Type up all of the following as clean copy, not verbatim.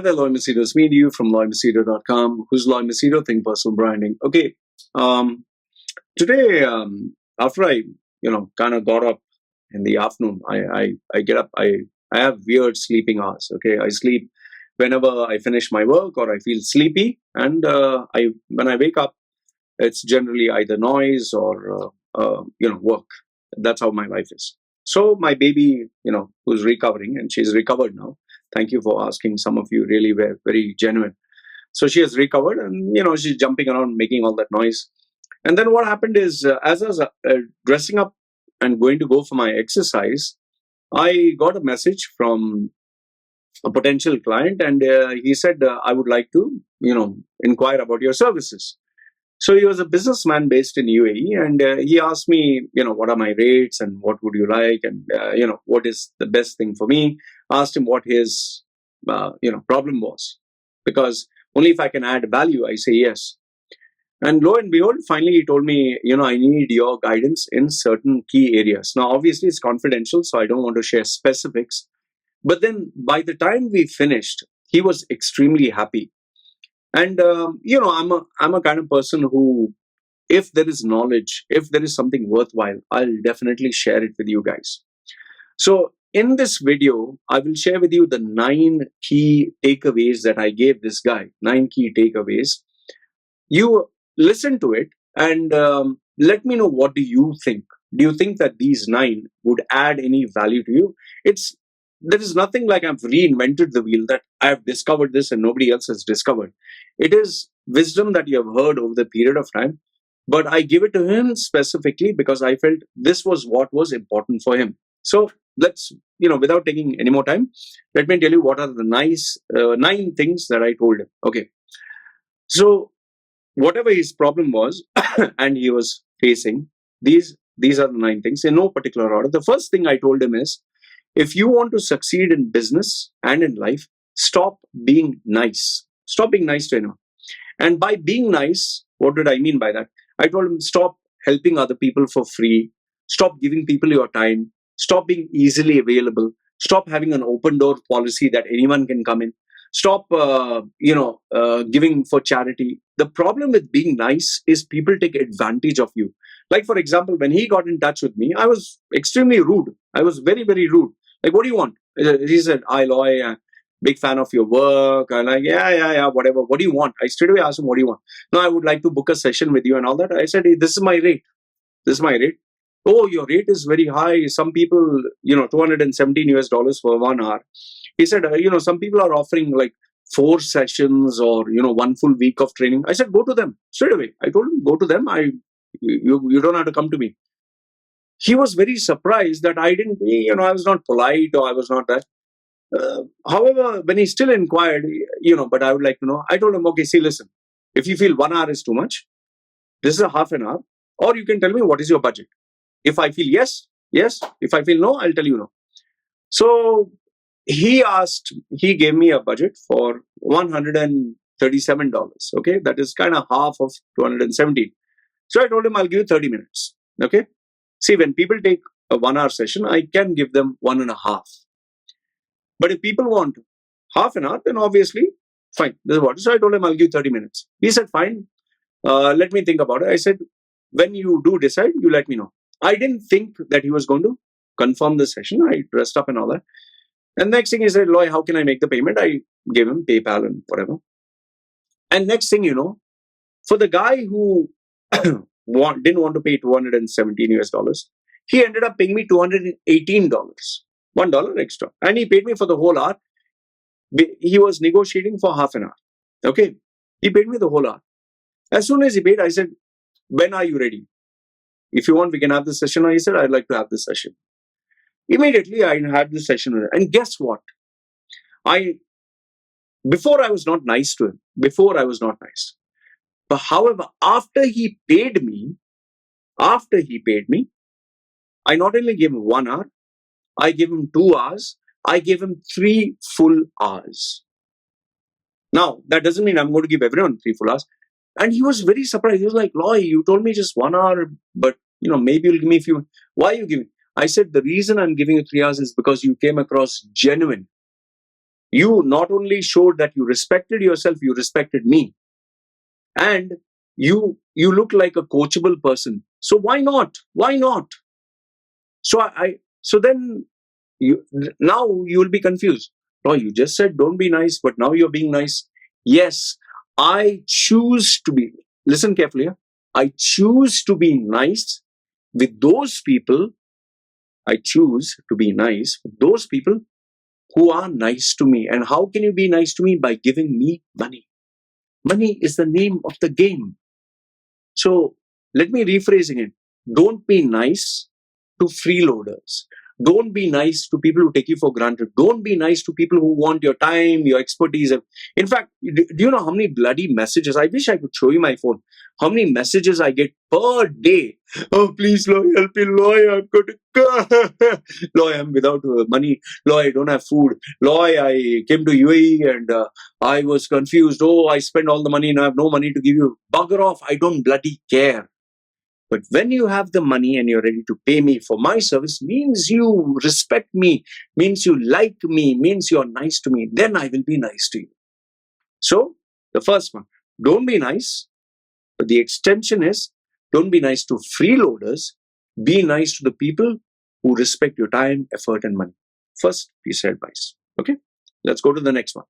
Hi there, Loy Machedo. It's me to you from loymachedo.com. Who's Loy Machedo? Think personal branding. Okay. Um, Today, after I, kind of got up in the afternoon, I get up. I have weird sleeping hours. Okay. I sleep whenever I finish my work or I feel sleepy. And when I wake up, it's generally either noise or, work. That's how my life is. So my baby, who's recovering, and she's recovered now. Thank you for asking. Some of you really were very genuine. So she has recovered, and she's jumping around, making all that noise. And then what happened is, as I was dressing up and going to go for my exercise, I got a message from a potential client, and he said, "I would like to, inquire about your services." So he was a businessman based in UAE, and he asked me, what are my rates and what would you like, and what is the best thing for me. Asked him what his problem was, because only if I can add value, I say yes. And lo and behold, finally he told me, I need your guidance in certain key areas. Now, obviously, it's confidential, so I don't want to share specifics. But then by the time we finished, he was extremely happy. And I'm a kind of person who, if there is knowledge, if there is something worthwhile, I'll definitely share it with you guys. So in this video, I will share with you the 9 key takeaways that I gave this guy. 9 key takeaways. You listen to it and let me know, what do you think? Do you think that these 9 would add any value to you? There is nothing like I've reinvented the wheel, that I've discovered this and nobody else has discovered. It is wisdom that you have heard over the period of time, but I give it to him specifically because I felt this was what was important for him. So let's, without taking any more time, let me tell you what are the 9 things that I told him. Okay. So whatever his problem was and he was facing, these are the 9 things in no particular order. The first thing I told him is, if you want to succeed in business and in life, stop being nice. Stop being nice to anyone. And by being nice, what did I mean by that? I told him, stop helping other people for free. Stop giving people your time. Stop being easily available. Stop having an open door policy that anyone can come in. Stop, giving for charity. The problem with being nice is people take advantage of you. Like, for example, when he got in touch with me, I was extremely rude. I was very, very rude. Like, what do you want? He said, "Hi, Loy, big fan of your work." I'm like, yeah, whatever. What do you want? I straight away asked him, what do you want? No, I would like to book a session with you and all that. I said, hey, this is my rate. This is my rate. Oh, your rate is very high. Some people, $217 for 1 hour. He said, some people are offering like 4 sessions or, 1 full week of training. I said, go to them straight away. I told him, go to them. You don't have to come to me. He was very surprised that I didn't, I was not polite or I was not that. However, when he still inquired, but I would like to know, I told him, okay, see, listen, if you feel 1 hour is too much, this is a half an hour, or you can tell me what is your budget. If I feel yes. If I feel no, I'll tell you no. So he gave me a budget for $137. Okay, that is kind of half of 217. So I told him, I'll give you 30 minutes. Okay. See, when people take a 1 hour session, I can give them 1.5. But if people want half an hour, then obviously, fine. This is what. So I told him, I'll give 30 minutes. He said, fine. Let me think about it. I said, when you do decide, you let me know. I didn't think that he was going to confirm the session. I dressed up and all that. And next thing he said, Loy, how can I make the payment? I gave him PayPal and whatever. And next thing for the guy who didn't want to pay $217, he ended up paying me $218, $1 extra. And he paid me for the whole hour. He was negotiating for half an hour. Okay. He paid me the whole hour. As soon as he paid, I said, when are you ready? If you want, we can have this session. He said, I'd like to have this session. Immediately, I had this session with him. And guess what? Before I was not nice to him. But however, after he paid me, I not only gave him 1 hour, I gave him 2 hours, I gave him 3 full hours. Now, that doesn't mean I'm going to give everyone 3 full hours. And he was very surprised. He was like, Loy, you told me just 1 hour, but maybe you'll give me a few. Why are you giving? I said, the reason I'm giving you 3 hours is because you came across genuine. You not only showed that you respected yourself, you respected me. And you look like a coachable person. So why not? Why not? So so then you now you will be confused. No, you just said don't be nice, but now you're being nice. Yes, I choose to be, listen carefully, huh? I choose to be nice with those people. I choose to be nice with those people who are nice to me. And how can you be nice to me? By giving me money. Money is the name of the game. So let me rephrasing it. Don't be nice to freeloaders. Don't be nice to people who take you for granted. Don't be nice to people who want your time, your expertise. In fact, do you know how many bloody messages? I wish I could show you my phone. How many messages I get per day? Oh, please, Loy, help me, Loy. I'm going to Loy, I'm without money. Loy, I don't have food. Loy, I came to UAE and I was confused. Oh, I spent all the money and I have no money to give you. Bugger off. I don't bloody care. But when you have the money and you're ready to pay me for my service, means you respect me, means you like me, means you're nice to me, then I will be nice to you. So, the first one, don't be nice. But the extension is, don't be nice to freeloaders. Be nice to the people who respect your time, effort, and money. First piece of advice. Okay, let's go to the next one.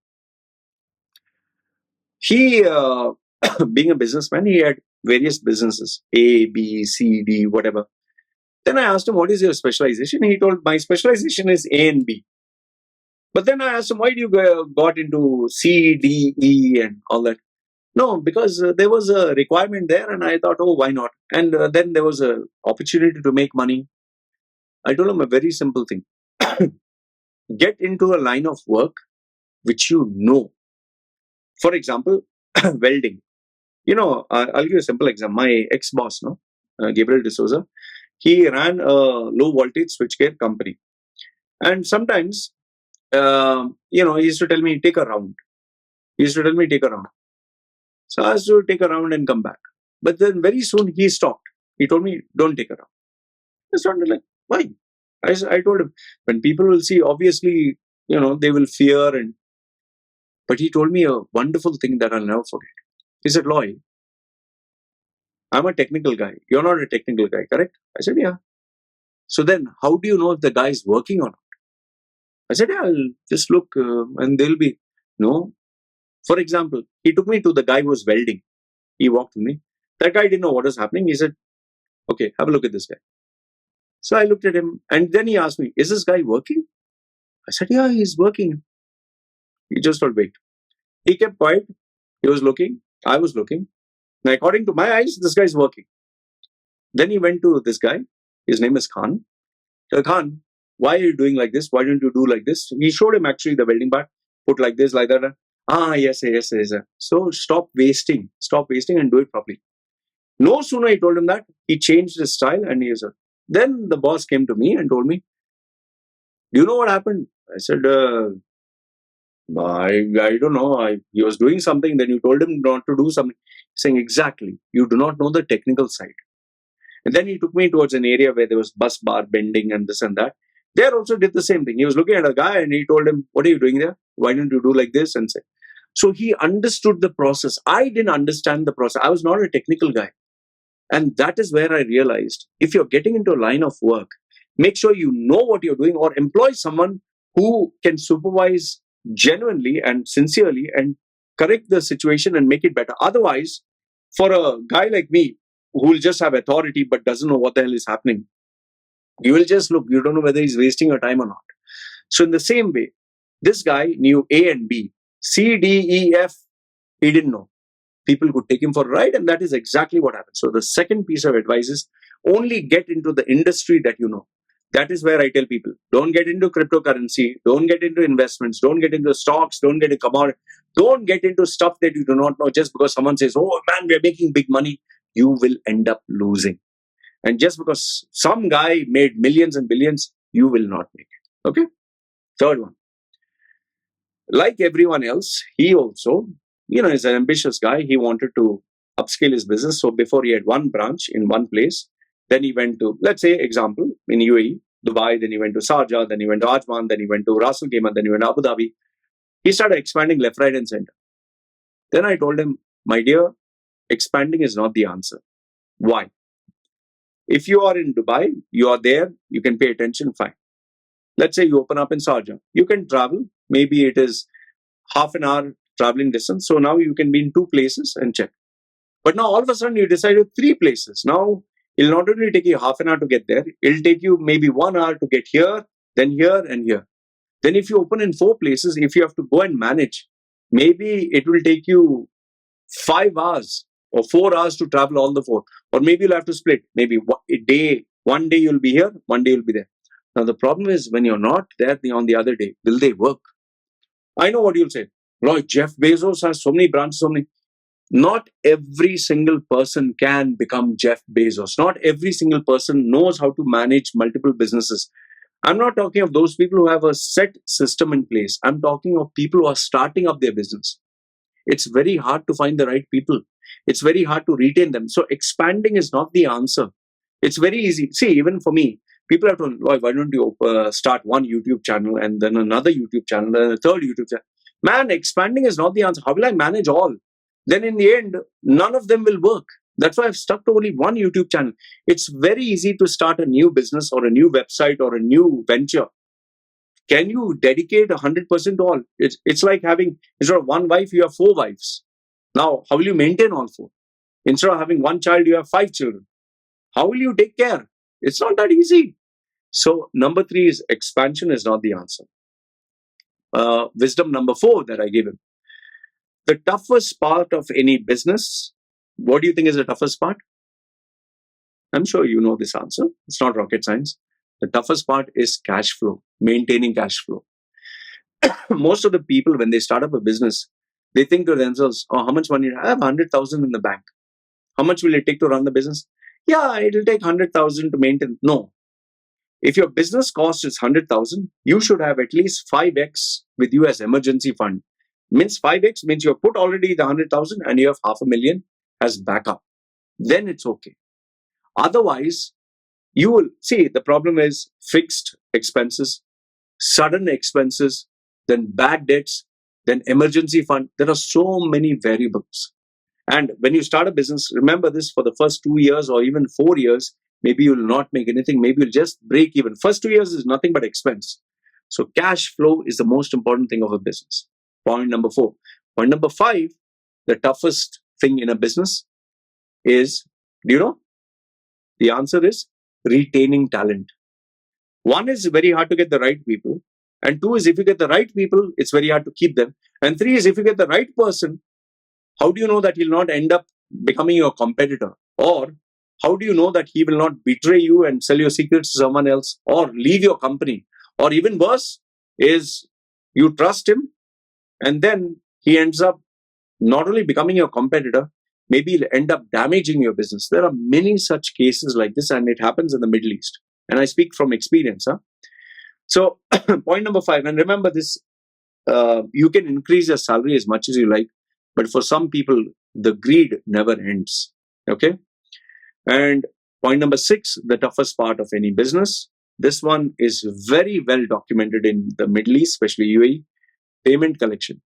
He, being a businessman, he had various businesses A, B, C, D, whatever. Then I asked him, what is your specialization? He told, my specialization is A and B. But then I asked him, why do you got into C, D, E, and all that? No, because there was a requirement there, and I thought, oh, why not? And then there was a opportunity to make money. I told him a very simple thing: get into a line of work which you know. For example, welding. You know, I'll give you a simple example. My ex-boss, no, Gabriel D'Souza, he ran a low voltage switchgear company, and sometimes, he used to tell me take a round. He used to tell me take a round. So I used to take a round and come back. But then very soon he stopped. He told me don't take a round. I started like, why? I told him, when people will see, obviously, they will fear. But he told me a wonderful thing that I'll never forget. He said, Loy, I'm a technical guy. You're not a technical guy, correct? I said, yeah. So then how do you know if the guy is working or not? I said, yeah, I'll just look and they'll be, no. For example, he took me to the guy who was welding. He walked with me. That guy didn't know what was happening. He said, okay, have a look at this guy. So I looked at him and then he asked me, is this guy working? I said, yeah, he's working. He just told, wait. He kept quiet. He was looking. I was looking. And according to my eyes, this guy's working. Then he went to this guy. His name is Khan. Khan, why are you doing like this? Why don't you do like this? He showed him actually the welding part. Put like this, like that. Ah, yes, yes, yes. So stop wasting. Stop wasting and do it properly. No sooner he told him that, he changed his style and he said, then the boss came to me and told me, do you know what happened? I said, I don't know. He was doing something. Then you told him not to do something. Saying, exactly. You do not know the technical side. And then he took me towards an area where there was bus bar bending and this and that. There also did the same thing. He was looking at a guy and he told him, what are you doing there? Why don't you do like this? And say, so he understood the process. I didn't understand the process. I was not a technical guy. And that is where I realized if you're getting into a line of work, make sure you know what you're doing or employ someone who can supervise genuinely and sincerely and correct the situation and make it better. Otherwise, for a guy like me who will just have authority but doesn't know what the hell is happening, you will just look, you don't know whether he's wasting your time or not. So, in the same way, this guy knew A and B, C, D, E, F, he didn't know. People could take him for a ride, and that is exactly what happened. So the second piece of advice is only get into the industry that you know. That is where I tell people, don't get into cryptocurrency, don't get into investments, don't get into stocks, don't get into commodity, don't get into stuff that you do not know just because someone says, oh man, we're making big money. You will end up losing. And just because some guy made millions and billions, you will not make it. Okay? Third one. Like everyone else, he also, is an ambitious guy. He wanted to upscale his business. So before he had one branch in one place, then he went to, let's say, example, in UAE, Dubai, then he went to Sharjah, then he went to Ajman, then he went to Ras Al Khaimah, then he went to Abu Dhabi. He started expanding left, right, and center. Then I told him, my dear, expanding is not the answer. Why? If you are in Dubai, you are there, you can pay attention, fine. Let's say you open up in Sharjah. You can travel, maybe it is half an hour traveling distance. So now you can be in two places and check. But now all of a sudden you decided three places. Now it'll not only take you half an hour to get there, it'll take you maybe 1 hour to get here, then here, and here. Then if you open in four places, if you have to go and manage, maybe it will take you 5 hours or 4 hours to travel all the four. Or maybe you'll have to split. Maybe one day you'll be here, one day you'll be there. Now the problem is when you're not there on the other day, will they work? I know what you'll say. Loy, Jeff Bezos has so many branches, so many. Not every single person can become Jeff Bezos. Not every single person knows how to manage multiple businesses. I'm not talking of those people who have a set system in place. I'm talking of people who are starting up their business. It's very hard to find the right people. It's very hard to retain them. So expanding is not the answer. It's very easy. See, even for me, people have told, why don't you start one YouTube channel and then another YouTube channel and a third YouTube channel? Man, expanding is not the answer. How will I manage all? Then in the end, none of them will work. That's why I've stuck to only one YouTube channel. It's very easy to start a new business or a new website or a new venture. Can you dedicate 100% to all? It's like having, instead of one wife, you have four wives. Now, how will you maintain all four? Instead of having one child, you have 5 children. How will you take care? It's not that easy. So, number 3 is expansion is not the answer. Wisdom number 4 that I gave him. The toughest part of any business, what do you think is the toughest part? I'm sure you know this answer. It's not rocket science. The toughest part is cash flow, maintaining cash flow. Most of the people, when they start up a business, they think to themselves, oh, how much money? I have 100,000 in the bank. How much will it take to run the business? Yeah, it'll take 100,000 to maintain. No. If your business cost is 100,000, you should have at least 5x with you as emergency fund. Means 5x means you have put already the 100,000 and you have 500,000 as backup. Then it's okay. Otherwise, you will see the problem is fixed expenses, sudden expenses, then bad debts, then emergency fund. There are so many variables. And when you start a business, remember this for the first 2 years or even 4 years, maybe you will not make anything. Maybe you'll just break even. First 2 years is nothing but expense. So cash flow is the most important thing of a business. Point number 4. Point number 5, the toughest thing in a business is, do you know? The answer is retaining talent. 1 is very hard to get the right people. And 2 is if you get the right people, it's very hard to keep them. And 3 is if you get the right person, how do you know that he'll not end up becoming your competitor? Or how do you know that he will not betray you and sell your secrets to someone else or leave your company? Or even worse is you trust him and then he ends up not only becoming your competitor, maybe he'll end up damaging your business. There are many such cases like this and it happens in the Middle East. And I speak from experience. So point number 5, and remember this, you can increase your salary as much as you like, but for some people, the greed never ends. Okay. And point number 6, the toughest part of any business. This one is very well documented in the Middle East, especially UAE, payment collection.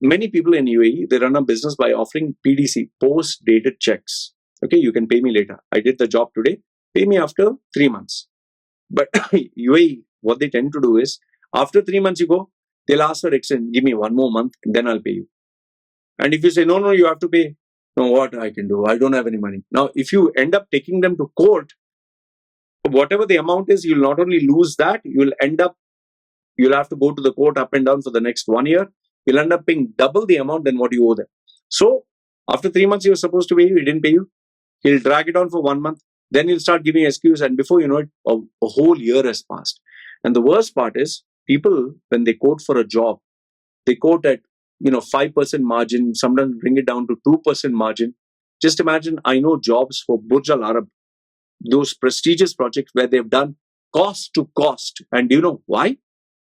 Many people in UAE, they run a business by offering PDC, post-dated checks. Okay, you can pay me later. I did the job today, pay me after 3 months. But UAE, what they tend to do is, after 3 months you go, they'll ask for extend, give me 1 more month, and then I'll pay you. And if you say, no, you have to pay, no, what I can do, I don't have any money. Now, if you end up taking them to court, whatever the amount is, you'll not only lose that, you'll have to go to the court up and down for the next 1 year. You'll end up paying double the amount than what you owe them. So, after 3 months, you were supposed to pay you, he didn't pay you. He'll drag it on for 1 month. Then he'll start giving excuse, and before you know it, a whole year has passed. And the worst part is, people, when they quote for a job, they quote at 5% margin, sometimes bring it down to 2% margin. Just imagine, I know jobs for Burj Al Arab, those prestigious projects where they've done cost to cost. And do you know why?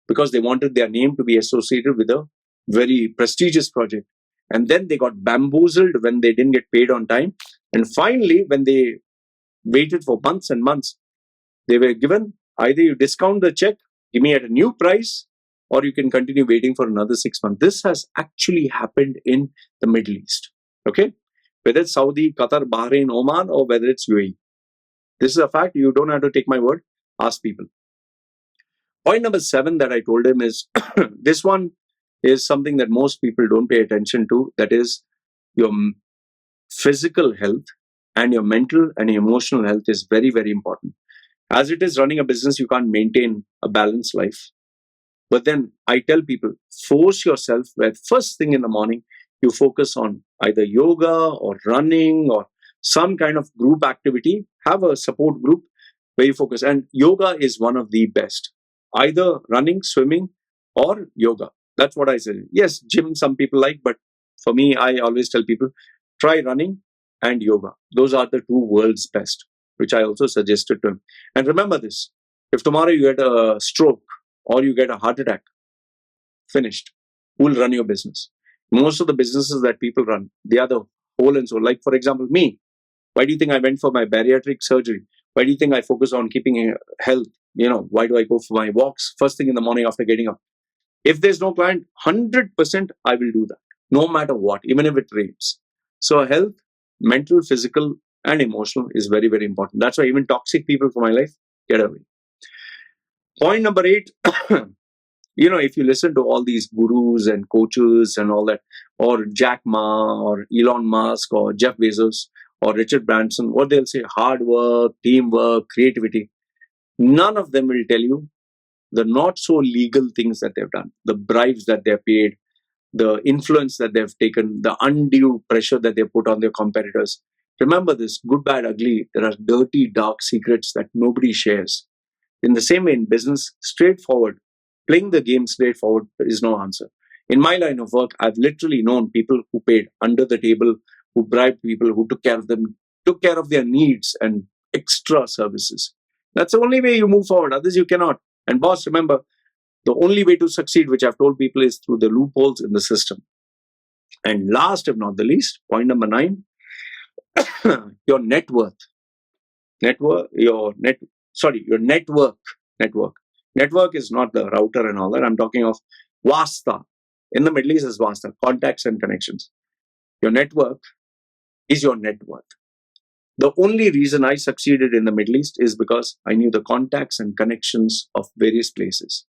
Because they wanted their name to be associated with a very prestigious project. And then they got bamboozled when they didn't get paid on time. And finally, when they waited for months and months, they were given either you discount the check, give me at a new price, or you can continue waiting for another 6 months. This has actually happened in the Middle East. Okay, whether it's Saudi, Qatar, Bahrain, Oman, or whether it's UAE. This is a fact. You don't have to take my word. Ask people. Point number 7 that I told him is this one is something that most people don't pay attention to. That is your physical health and your mental and emotional health is very, very important. As it is running a business, you can't maintain a balanced life. But then I tell people, force yourself where first thing in the morning, you focus on either yoga or running or some kind of group activity. Have a support group where you focus. And yoga is one of the best. Either running, swimming, or yoga. That's what I say. Yes, gym some people like, but for me, I always tell people, try running and yoga. Those are the two world's best, which I also suggested to him. And remember this, if tomorrow you get a stroke or you get a heart attack, finished. Who will run your business? Most of the businesses that people run, they are the whole and soul. Like, for example, me. Why do you think I went for my bariatric surgery? Why do you think I focus on keeping health? Why do I go for my walks first thing in the morning after getting up? If there's no client, 100% I will do that, no matter what, even if it rains. So health, mental, physical, and emotional is very, very important. That's why even toxic people from my life, get away. Point number 8, if you listen to all these gurus and coaches and all that, or Jack Ma, or Elon Musk, or Jeff Bezos, or Richard Branson, what they'll say, hard work, teamwork, creativity. None of them will tell you the not so legal things that they've done, the bribes that they've paid, the influence that they've taken, the undue pressure that they put on their competitors. Remember this, good, bad, ugly, there are dirty, dark secrets that nobody shares. In the same way in business, straightforward, playing the game straightforward is no answer. In my line of work, I've literally known people who paid under the table, who bribed people, who took care of them, took care of their needs and extra services. That's the only way you move forward. Others you cannot. And boss, remember, the only way to succeed, which I've told people, is through the loopholes in the system. And last, if not the least, point number 9, your net worth. Your network. Network is not the router and all that. I'm talking of Vasta. In the Middle East is Vasta, contacts and connections. Your network is your net worth. The only reason I succeeded in the Middle East is because I knew the contacts and connections of various places.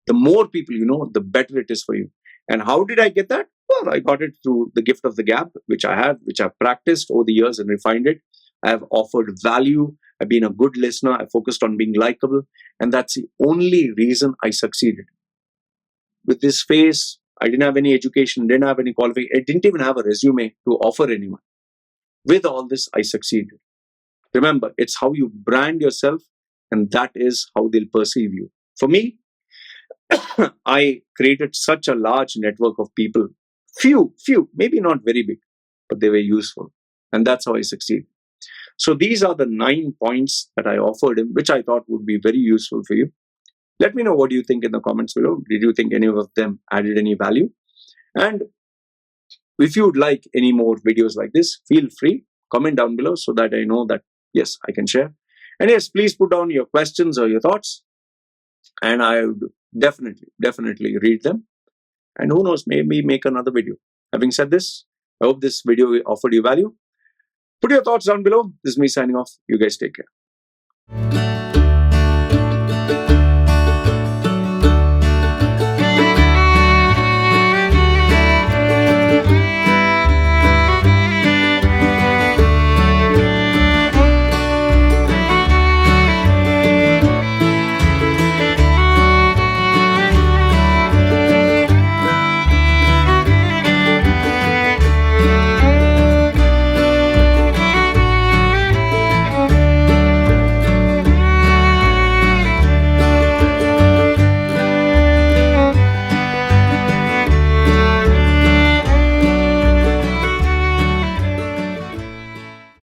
The more people you know, the better it is for you. And how did I get that? Well, I got it through the gift of the gab, which I've practiced over the years and refined it. I have offered value. I've been a good listener. I focused on being likable. And that's the only reason I succeeded. With this face, I didn't have any education, didn't have any qualification. I didn't even have a resume to offer anyone. With all this, I succeeded. Remember, it's how you brand yourself, and that is how they'll perceive you. For me, I created such a large network of people. Few, maybe not very big, but they were useful. And that's how I succeeded. So these are the 9 points that I offered him, which I thought would be very useful for you. Let me know what you think in the comments below. Did you think any of them added any value? And if you would like any more videos like this, feel free, comment down below so that I know that, yes, I can share. And yes, please put down your questions or your thoughts, and I would definitely read them. And who knows, maybe make another video. Having said this, I hope this video offered you value. Put your thoughts down below. This is me signing off. You guys take care.